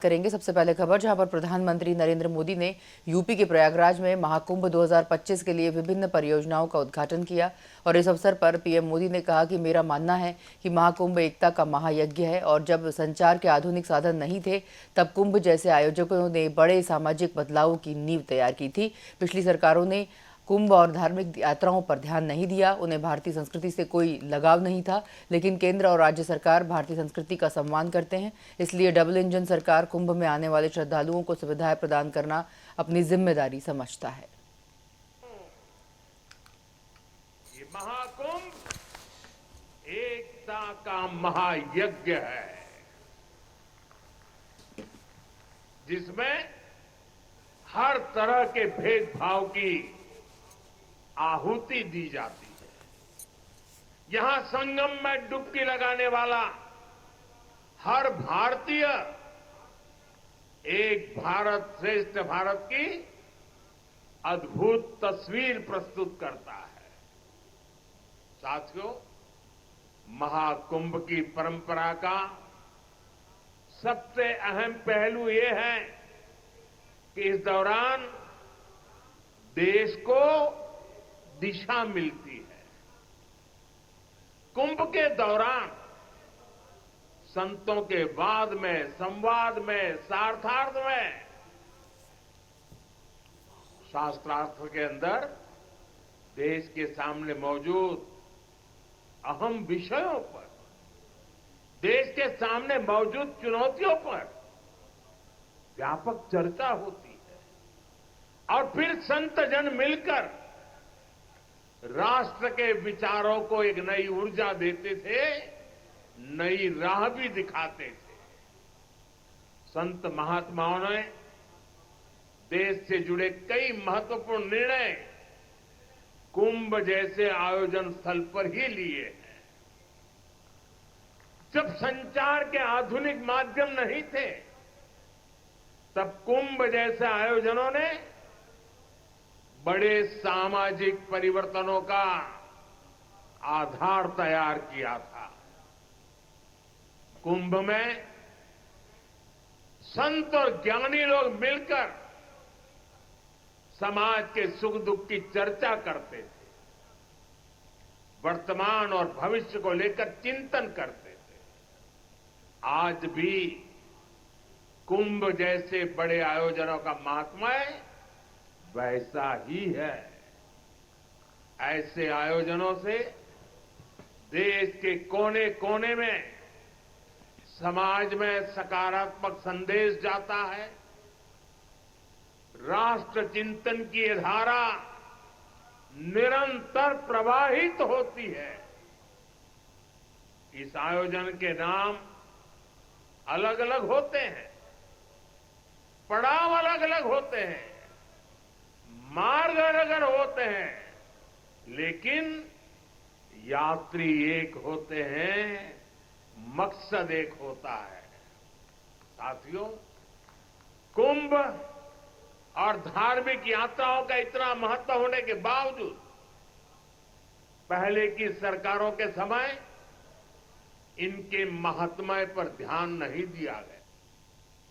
करेंगे। सबसे पहले खबर जहां पर प्रधानमंत्री नरेंद्र मोदी ने यूपी के प्रयागराज में महाकुंभ 2025 के लिए विभिन्न परियोजनाओं का उद्घाटन किया और इस अवसर पर पीएम मोदी ने कहा कि मेरा मानना है कि महाकुंभ एकता का महायज्ञ है और जब संचार के आधुनिक साधन नहीं थे तब कुंभ जैसे आयोजकों ने बड़े सामाजिक बदलावों की नींव तैयार की थी। पिछली सरकारों ने कुंभ और धार्मिक यात्राओं पर ध्यान नहीं दिया, उन्हें भारतीय संस्कृति से कोई लगाव नहीं था, लेकिन केंद्र और राज्य सरकार भारतीय संस्कृति का सम्मान करते हैं। इसलिए डबल इंजन सरकार कुंभ में आने वाले श्रद्धालुओं को सुविधाएं प्रदान करना अपनी जिम्मेदारी समझता है। ये महाकुंभ एकता का महायज्ञ है, जिसमें हर तरह के भेदभाव की आहुति दी जाती है। यहां संगम में डुबकी लगाने वाला हर भारतीय एक भारत श्रेष्ठ भारत की अद्भुत तस्वीर प्रस्तुत करता है। साथियों, महाकुंभ की परंपरा का सबसे अहम पहलू ये है कि इस दौरान देश को दिशा मिलती है। कुंभ के दौरान संतों के वाद में, संवाद में, सार्थार्थ में, शास्त्रार्थ के अंदर देश के सामने मौजूद अहम विषयों पर, देश के सामने मौजूद चुनौतियों पर व्यापक चर्चा होती है और फिर संत जन मिलकर राष्ट्र के विचारों को एक नई ऊर्जा देते थे, नई राह भी दिखाते थे। संत महात्माओं ने देश से जुड़े कई महत्वपूर्ण निर्णय कुंभ जैसे आयोजन स्थल पर ही लिए हैं। जब संचार के आधुनिक माध्यम नहीं थे, तब कुंभ जैसे आयोजनों ने बड़े सामाजिक परिवर्तनों का आधार तैयार किया था। कुंभ में संत और ज्ञानी लोग मिलकर समाज के सुख दुख की चर्चा करते थे, वर्तमान और भविष्य को लेकर चिंतन करते थे। आज भी कुंभ जैसे बड़े आयोजनों का महात्म्य वैसा ही है। ऐसे आयोजनों से देश के कोने कोने में समाज में सकारात्मक संदेश जाता है। राष्ट्र चिंतन की ये धारा निरंतर प्रवाहित होती है। इस आयोजन के नाम अलग अलग होते हैं, पड़ाव अलग अलग होते हैं, मार्ग अलग होते हैं, लेकिन यात्री एक होते हैं, मकसद एक होता है। साथियों, कुंभ और धार्मिक यात्राओं का इतना महत्व होने के बावजूद पहले की सरकारों के समय इनके महात्म्य पर ध्यान नहीं दिया गया।